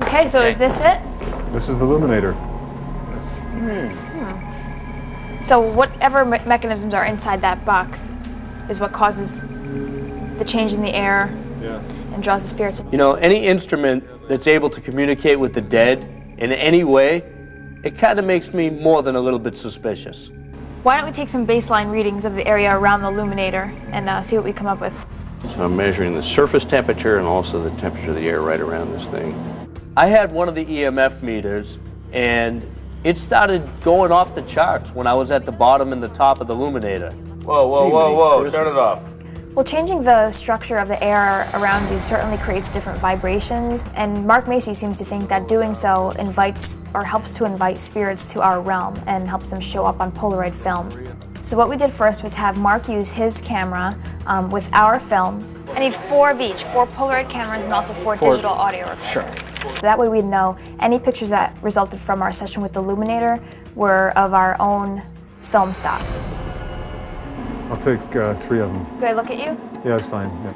Okay, so is this it? This is the illuminator. So whatever mechanisms are inside that box is what causes the change in the air and draws the spirits. You know, any instrument that's able to communicate with the dead in any way, it kind of makes me more than a little bit suspicious. Why don't we take some baseline readings of the area around the illuminator and see what we come up with. So I'm measuring the surface temperature and also the temperature of the air right around this thing. I had one of the EMF meters, and it started going off the charts when I was at the bottom and the top of the illuminator. Whoa, whoa, whoa, whoa, turn it off. Well, changing the structure of the air around you certainly creates different vibrations, and Mark Macy seems to think that doing so invites or helps to invite spirits to our realm and helps them show up on Polaroid film. So what we did first was have Mark use his camera with our film. I need 4 of each, 4 Polaroid cameras and also 4 digital audio recorders. Sure. So that way we'd know any pictures that resulted from our session with the illuminator were of our own film stock. I'll take 3 of them. Do I look at you? Yeah, that's fine. Yeah.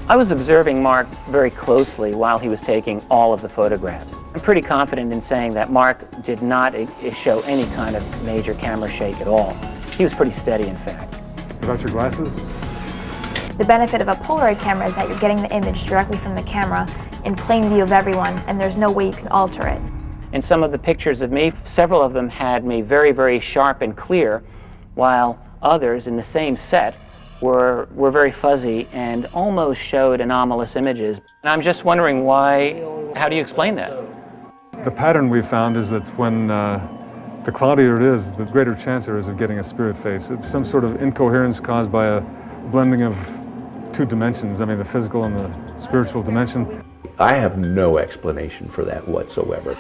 I was observing Mark very closely while he was taking all of the photographs. I'm pretty confident in saying that Mark did not show any kind of major camera shake at all. He was pretty steady, in fact. What about your glasses? The benefit of a Polaroid camera is that you're getting the image directly from the camera in plain view of everyone, and there's no way you can alter it. In some of the pictures of me, several of them had me very, very sharp and clear, while others in the same set were very fuzzy and almost showed anomalous images. And I'm just wondering why, how do you explain that? The pattern we found is that when the cloudier it is, the greater chance there is of getting a spirit face. It's some sort of incoherence caused by a blending of 2 dimensions, I mean the physical and the spiritual dimension. I have no explanation for that whatsoever.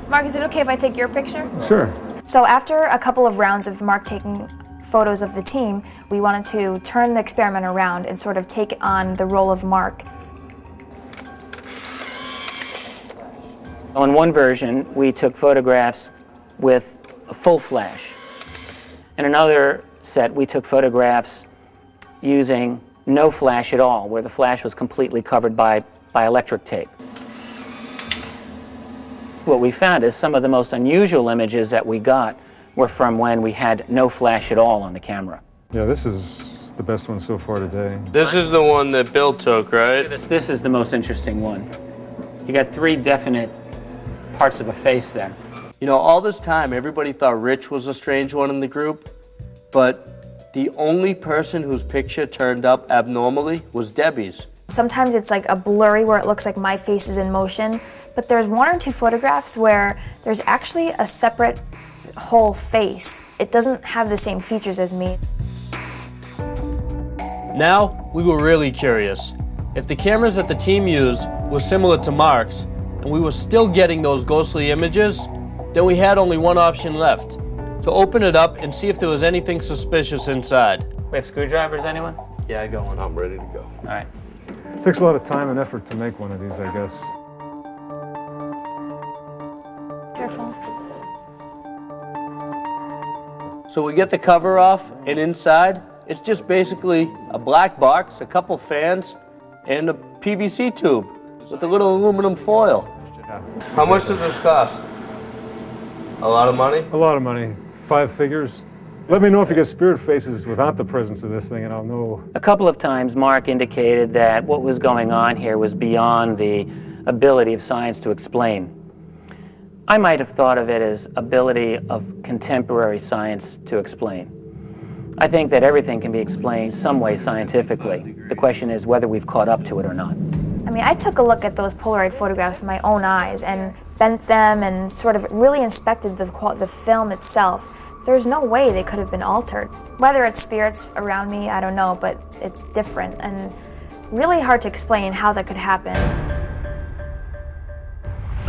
Mark, is it okay if I take your picture? Sure. So after a couple of rounds of Mark taking photos of the team, we wanted to turn the experiment around and sort of take on the role of Mark. On one version, we took photographs with a full flash. In another set, we took photographs using no flash at all, where the flash was completely covered by electric tape. What we found is some of the most unusual images that we got were from when we had no flash at all on the camera. Yeah, this is the best one so far today. This is the one that Bill took, right? This is the most interesting one. You got 3 definite parts of a face there. You know, all this time, everybody thought Rich was a strange one in the group, but the only person whose picture turned up abnormally was Debbie's. Sometimes it's like a blurry where it looks like my face is in motion, but there's 1 or 2 photographs where there's actually a separate whole face. It doesn't have the same features as me. Now, we were really curious. If the cameras that the team used were similar to Mark's, and we were still getting those ghostly images, then we had only one option left, to open it up and see if there was anything suspicious inside. We have screwdrivers, anyone? Yeah, I got one. I'm ready to go. All right. It takes a lot of time and effort to make one of these, I guess. Careful. So we get the cover off, and inside, it's just basically a black box, a couple fans, and a PVC tube with a little aluminum foil. How much does this cost? A lot of money? A lot of money. 5 figures. Let me know if you get spirit faces without the presence of this thing, and I'll know. A couple of times Mark indicated that what was going on here was beyond the ability of science to explain. I might have thought of it as ability of contemporary science to explain. I think that everything can be explained some way scientifically. The question is whether we've caught up to it or not. I mean, I took a look at those Polaroid photographs with my own eyes and bent them and sort of really inspected the film itself. There's no way they could have been altered. Whether it's spirits around me, I don't know, but it's different and really hard to explain how that could happen.